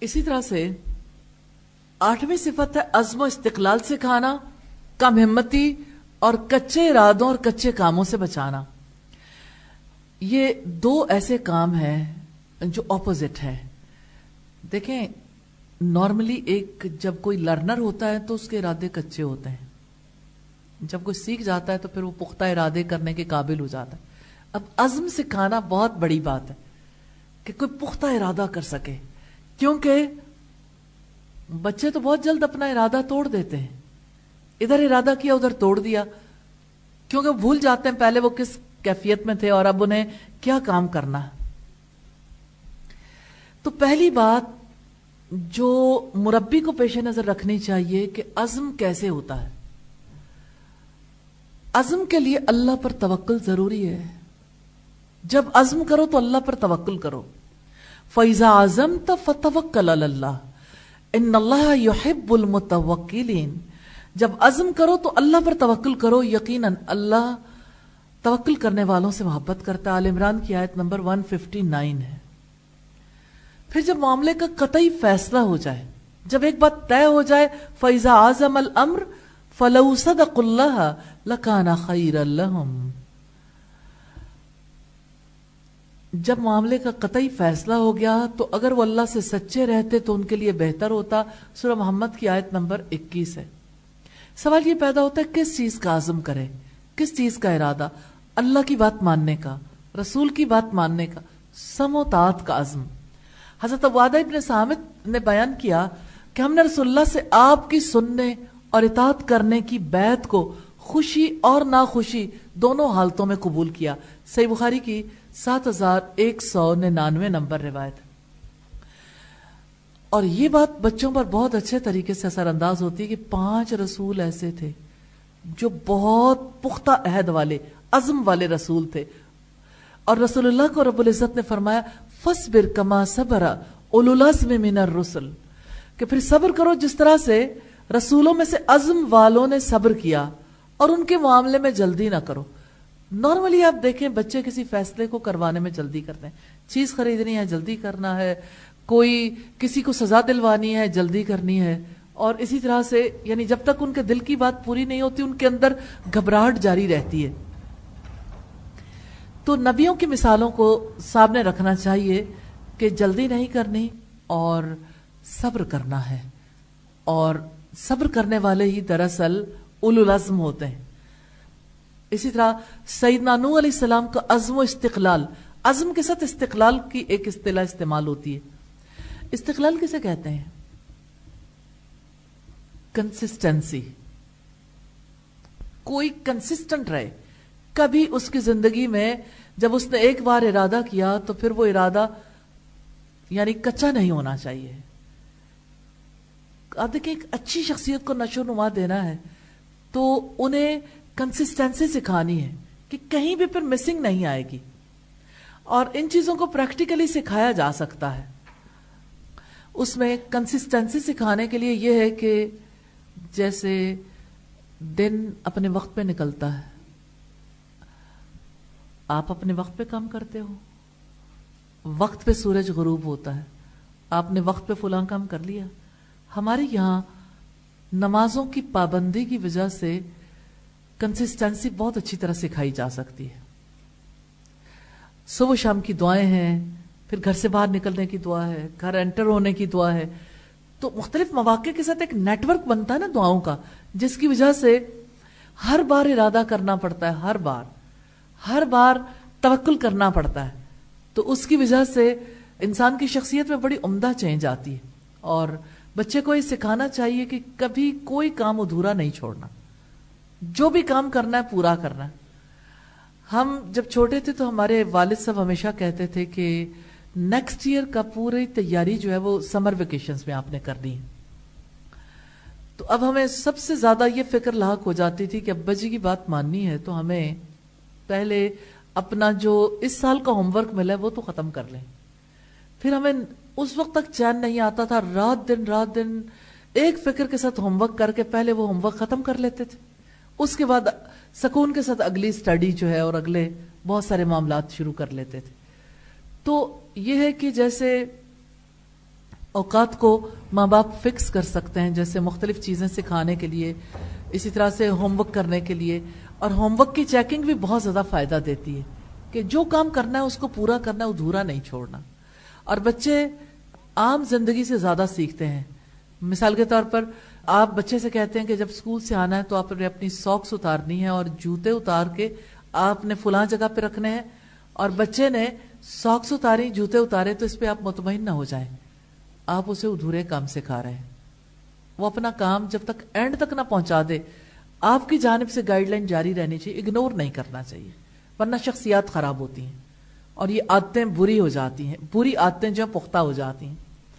اسی طرح سے 8ویں صفت ہے عزم و استقلال سے کھانا، کم ہمتی اور کچے ارادوں اور کچے کاموں سے بچانا. یہ دو ایسے کام ہیں جو اپوزٹ ہے. دیکھیں نارملی ایک جب کوئی لرنر ہوتا ہے تو اس کے ارادے کچے ہوتے ہیں، جب کوئی سیکھ جاتا ہے تو پھر وہ پختہ ارادے کرنے کے قابل ہو جاتا ہے. اب عزم سکھانا بہت بڑی بات ہے کہ کوئی پختہ ارادہ کر سکے، کیونکہ بچے تو بہت جلد اپنا ارادہ توڑ دیتے ہیں. ادھر ارادہ کیا ادھر توڑ دیا، کیونکہ بھول جاتے ہیں پہلے وہ کس کیفیت میں تھے اور اب انہیں کیا کام کرنا ہے. تو پہلی بات جو مربی کو پیش نظر رکھنی چاہیے کہ عزم کیسے ہوتا ہے. عزم کے لیے اللہ پر توکل ضروری ہے. جب عزم کرو تو اللہ پر توکل کرو. فَإِذَا عَزَمْتَ فَتَوَكَّلْ عَلَى اللَّهِ إِنَّ اللَّهَ يُحِبُّ الْمُتَوَكِّلِينَ. جب عزم کرو تو اللہ پر توکل کرو، یقیناً اللہ توکل کرنے والوں سے محبت کرتا ہے. آل عمران کی آیت نمبر 159 ہے. پھر جب معاملے کا قطعی فیصلہ ہو جائے، جب ایک بات طے ہو جائے، فَإِذَا عَزَمَ الْأَمْرُ فَلَوْ صَدَقُوا اللَّهَ لَكَانَ خَيْرًا لَهُمْ. جب معاملے کا قطعی فیصلہ ہو گیا تو اگر وہ اللہ سے سچے رہتے تو ان کے لیے بہتر ہوتا. سورہ محمد کی آیت نمبر 21 ہے. سوال یہ پیدا ہوتا ہے کس چیز کا عزم کرے، کس چیز کا ارادہ؟ اللہ کی بات ماننے کا، رسول کی بات ماننے کا، سمع و طاعت کا عزم. حضرت عبادہ ابن صامت نے بیان کیا کہ ہم نے رسول اللہ سے آپ کی سننے اور اطاعت کرنے کی بیعت کو خوشی اور ناخوشی دونوں حالتوں میں قبول کیا. صحیح بخاری کی 7199 نمبر روایت. اور یہ بات بچوں پر بہت اچھے طریقے سے اثر انداز ہوتی ہے کہ 5 رسول ایسے تھے جو بہت پختہ عہد والے، عزم والے رسول تھے. اور رسول اللہ کو رب العزت نے فرمایا فَاصْبِرْ كَمَا صَبَرَ أُولُو الْعَزْمِ مِنَ الرُّسُلِ، کہ پھر صبر کرو جس طرح سے رسولوں میں سے عزم والوں نے صبر کیا، اور ان کے معاملے میں جلدی نہ کرو. نارملی آپ دیکھیں بچے کسی فیصلے کو کروانے میں جلدی کرتے ہیں. چیز خریدنی ہے جلدی کرنا ہے، کوئی کسی کو سزا دلوانی ہے جلدی کرنی ہے، اور اسی طرح سے یعنی جب تک ان کے دل کی بات پوری نہیں ہوتی ان کے اندر گھبراہٹ جاری رہتی ہے. تو نبیوں کی مثالوں کو سامنے رکھنا چاہیے کہ جلدی نہیں کرنی اور صبر کرنا ہے، اور صبر کرنے والے ہی دراصل اولو العزم ہوتے ہیں. اسی طرح سیدنا نوح علیہ السلام کا عزم و استقلال، عزم کے ساتھ استقلال کی ایک اصطلاح استعمال ہوتی ہے. استقلال کسے کہتے ہیں؟ کنسسٹنسی. کوئی کنسسٹنٹ رہے، کبھی اس کی زندگی میں جب اس نے ایک بار ارادہ کیا تو پھر وہ ارادہ یعنی کچا نہیں ہونا چاہیے. آپ دیکھیں ایک اچھی شخصیت کو نشو و نما دینا ہے تو انہیں کنسسٹنسی سکھانی ہے کہ کہیں بھی پھر مسنگ نہیں آئے گی، اور ان چیزوں کو پریکٹیکلی سکھایا جا سکتا ہے. اس میں کنسسٹنسی سکھانے کے لیے یہ ہے کہ جیسے دن اپنے وقت پہ نکلتا ہے، آپ اپنے وقت پہ کام کرتے ہو، وقت پہ سورج غروب ہوتا ہے، آپ نے وقت پہ فلاں کام کر لیا. ہمارے یہاں نمازوں کی پابندی کی وجہ سے کنسسٹنسی بہت اچھی طرح سکھائی جا سکتی ہے. صبح شام کی دعائیں ہیں، پھر گھر سے باہر نکلنے کی دعا ہے، گھر انٹر ہونے کی دعا ہے. تو مختلف مواقع کے ساتھ ایک نیٹ ورک بنتا ہے نا دعاؤں کا، جس کی وجہ سے ہر بار ارادہ کرنا پڑتا ہے، ہر بار توکل کرنا پڑتا ہے. تو اس کی وجہ سے انسان کی شخصیت میں بڑی عمدہ چینج آتی ہے. اور بچے کو یہ سکھانا چاہیے کہ کبھی کوئی کام ادھورا نہیں چھوڑنا، جو بھی کام کرنا ہے پورا کرنا ہے. ہم جب چھوٹے تھے تو ہمارے والد صاحب ہمیشہ کہتے تھے کہ نیکسٹ ایئر کا پوری تیاری جو ہے وہ سمر ویکیشنز میں آپ نے کرنی ہے. تو اب ہمیں سب سے زیادہ یہ فکر لاحق ہو جاتی تھی کہ ابا جی کی بات ماننی ہے تو ہمیں پہلے اپنا جو اس سال کا ہوم ورک ملا ہے وہ تو ختم کر لیں. پھر ہمیں اس وقت تک چین نہیں آتا تھا، رات دن ایک فکر کے ساتھ ہوم ورک کر کے پہلے وہ ہوم ورک ختم کر لیتے تھے. اس کے بعد سکون کے ساتھ اگلی سٹڈی جو ہے اور اگلے بہت سارے معاملات شروع کر لیتے تھے. تو یہ ہے کہ جیسے اوقات کو ماں باپ فکس کر سکتے ہیں، جیسے مختلف چیزیں سکھانے کے لیے، اسی طرح سے ہوم ورک کرنے کے لیے. اور ہوم ورک کی چیکنگ بھی بہت زیادہ فائدہ دیتی ہے کہ جو کام کرنا ہے اس کو پورا کرنا ہے، ادھورا نہیں چھوڑنا. اور بچے عام زندگی سے زیادہ سیکھتے ہیں. مثال کے طور پر آپ بچے سے کہتے ہیں کہ جب اسکول سے آنا ہے تو آپ نے اپنی ساکس اتارنی ہے اور جوتے اتار کے آپ نے فلاں جگہ پہ رکھنے ہیں، اور بچے نے ساکس اتاری جوتے اتارے تو اس پہ آپ مطمئن نہ ہو جائیں، آپ اسے ادھورے کام سکھا رہے ہیں. وہ اپنا کام جب تک اینڈ تک نہ پہنچا دے، آپ کی جانب سے گائیڈ لائن جاری رہنی چاہیے، اگنور نہیں کرنا چاہیے، ورنہ شخصیات خراب ہوتی ہیں اور یہ عادتیں بری ہو جاتی ہیں، بری عادتیں جو پختہ ہو جاتی ہیں.